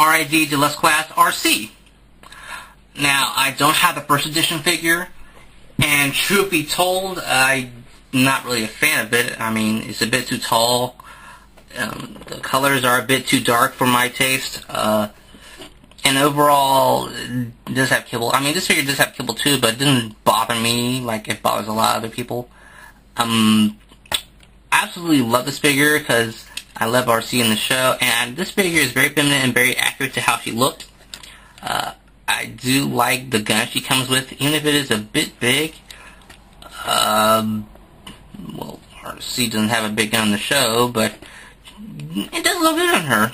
RID Deluxe Class RC. Now, I don't have the first edition figure, and truth be told, I'm not really a fan of it. I mean, it's a bit too tall. The colors are a bit too dark for my taste. And overall, it does have kibble. I mean, this figure does have kibble too, but it doesn't bother me like it bothers a lot of other people. I absolutely love this figure because I love RC in the show, and this figure is very feminine and very accurate to how she looked. I do like the gun she comes with, even if it is a bit big. Well, RC doesn't have a big gun in the show, but it does look good on her.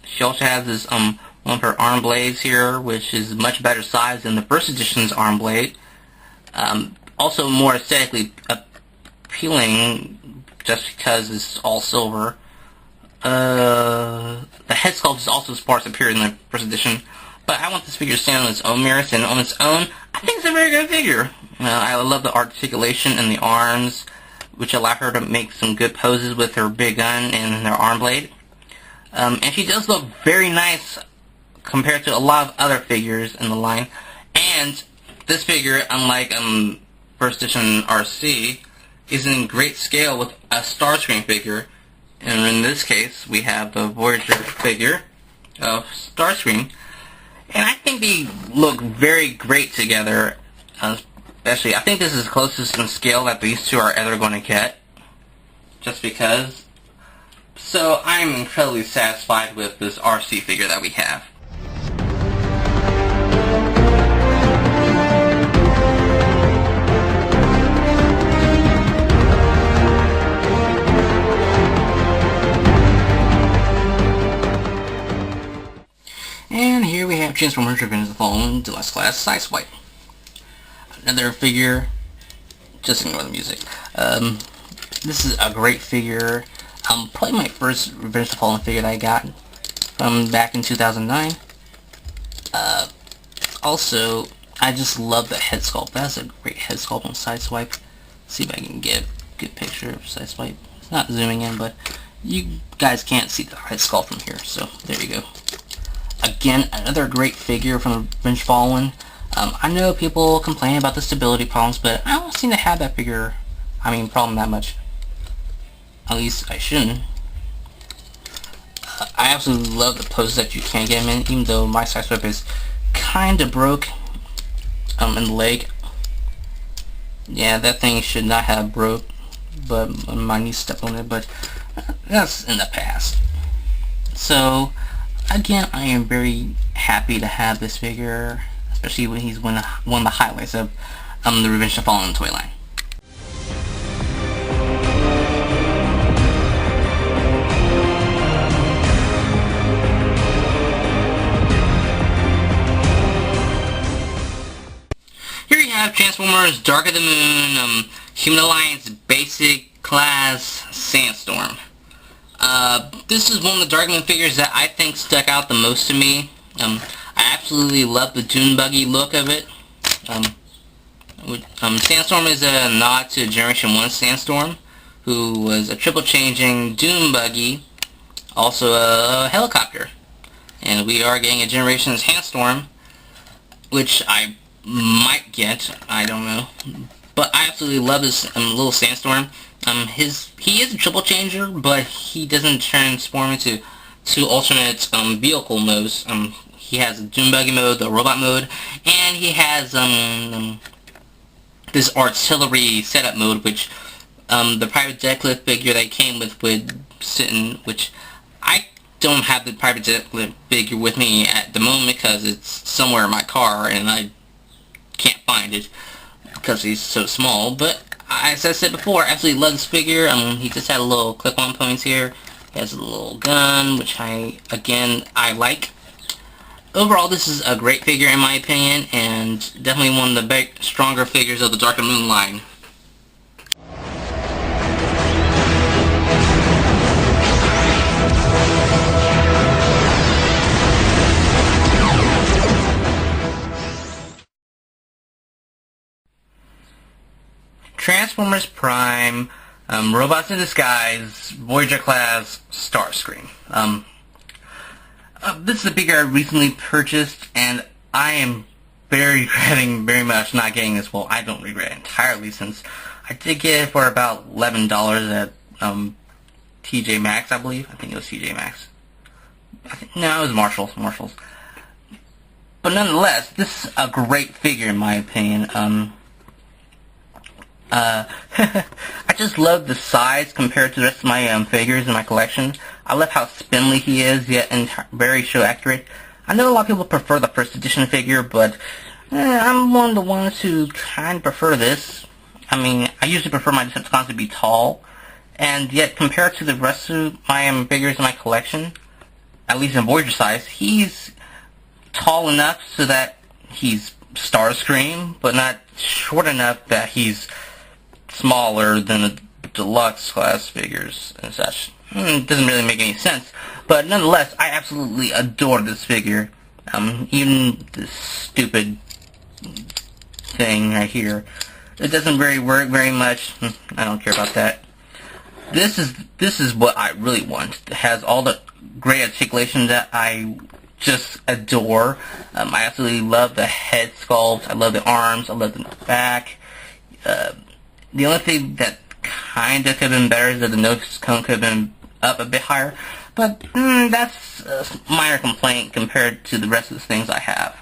She also has this one of her arm blades here, which is much better size than the first edition's arm blade. Also more aesthetically appealing, just because it's all silver. The head sculpt is also sparse appeared in the first edition, but I want this figure to stand on its own merits, and on its own, I think it's a very good figure. I love the articulation in the arms, which allow her to make some good poses with her big gun and her arm blade. And she does look very nice compared to a lot of other figures in the line. And this figure, unlike first edition RC, is in great scale with a Starscream figure. And in this case, we have the Voyager figure of Starscream. And I think they look very great together. Especially, I think this is the closest in scale that these two are ever going to get. Just because. So, I'm incredibly satisfied with this RC figure that we have. And here we have Transformers Revenge of the Fallen Deluxe Class Sideswipe. Another figure. Just ignore the music. This is a great figure. Probably my first Revenge of the Fallen figure that I got from back in 2009. Also, I just love the head sculpt. That's a great head sculpt on Sideswipe. See if I can get a good picture of Sideswipe. It's not zooming in, but you guys can't see the head sculpt from here, so there you go. Again, another great figure from Revenge of the Fallen. I know people complain about the stability problems, but I don't seem to have that figure, problem that much. At least I shouldn't. I absolutely love the poses that you can get him in, even though my Sideswipe is kinda broke in the leg. Yeah, that thing should not have broke, but my niece stepped on it, but that's in the past. So, again, I am very happy to have this figure, especially when he's one of the highlights of the Revenge of the Fallen toy line. Here you have Transformers Dark of the Moon, Human Alliance Basic Class Sandstorm. This is one of the Dark Moon figures that I think stuck out the most to me. I absolutely love the dune buggy look of it. Sandstorm is a nod to Generation 1 Sandstorm, who was a triple changing dune buggy, also a helicopter. And we are getting a Generations Sandstorm, which I might get, I don't know. But I absolutely love this little Sandstorm. He is a triple changer, but he doesn't transform into two alternate vehicle modes. He has a dune buggy mode, the robot mode, and he has this artillery setup mode, which the Private Jetcliffe figure that came with would sit in, which I don't have the Private Jetcliffe figure with me at the moment because it's somewhere in my car and I can't find it because he's so small. But as I said before, I absolutely love this figure. He just had a little clip-on points here. He has a little gun, which I like. Overall, this is a great figure in my opinion, and definitely one of the stronger figures of the Dark of the Moon line. Transformers Prime, Robots in Disguise, Voyager Class, Starscream. This is a figure I recently purchased, and I am very regretting very much not getting this. Well, I don't regret entirely, since I did get it for about $11 at TJ Maxx, I believe. I think it was TJ Maxx. No, it was Marshalls. But nonetheless, this is a great figure in my opinion. I just love the size compared to the rest of my figures in my collection. I love how spindly he is, yet very show accurate. I know a lot of people prefer the first edition figure, but I'm one of the ones who kind of prefer this. I mean, I usually prefer my Decepticons to be tall, and yet compared to the rest of my figures in my collection, at least in Voyager size, he's tall enough so that he's Starscream, but not short enough that he's smaller than the deluxe class figures and such. It doesn't really make any sense, but nonetheless, I absolutely adore this figure. Even this stupid thing right here, it doesn't work very much. I don't care about that. This is what I really want. It has all the great articulation that I just adore. I absolutely love the head sculpt. I love the arms. I love the back. The only thing that kinda could have been better is that the nose cone could have been up a bit higher, but that's a minor complaint compared to the rest of the things I have.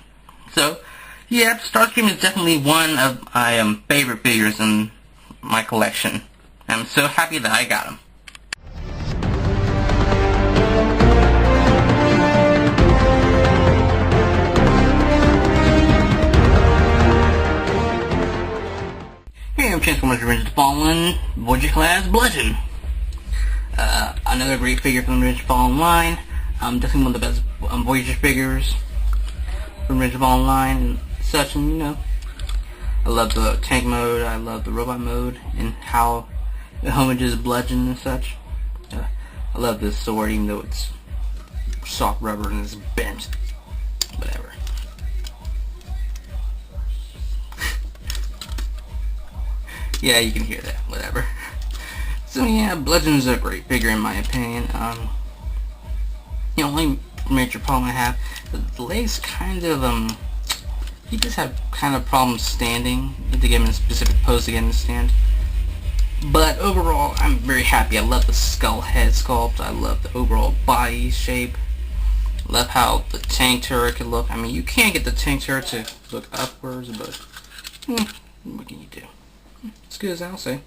So, yeah, Starscream is definitely one of my favorite figures in my collection. I'm so happy that I got him. Here I'm Transformers Revenge of the Fallen, Voyager class Bludgeon. Another great figure from the Revenge of the Fallen line. Definitely one of the best Voyager figures from Revenge of the Fallen line and such, and you know, I love the tank mode, I love the robot mode, and how it homages Bludgeon and such. I love this sword, even though it's soft rubber and it's bent. Whatever. Yeah, you can hear that. Whatever. So yeah, Bludgeon's a great figure in my opinion. The only major problem I have, the legs kind of he just have kind of problems standing. You have to get him in a specific pose to get him to stand. But overall, I'm very happy. I love the skull head sculpt. I love the overall body shape. I love how the tank turret can look. I mean, you can't get the tank turret to look upwards, but what can you do? As good as I'll say.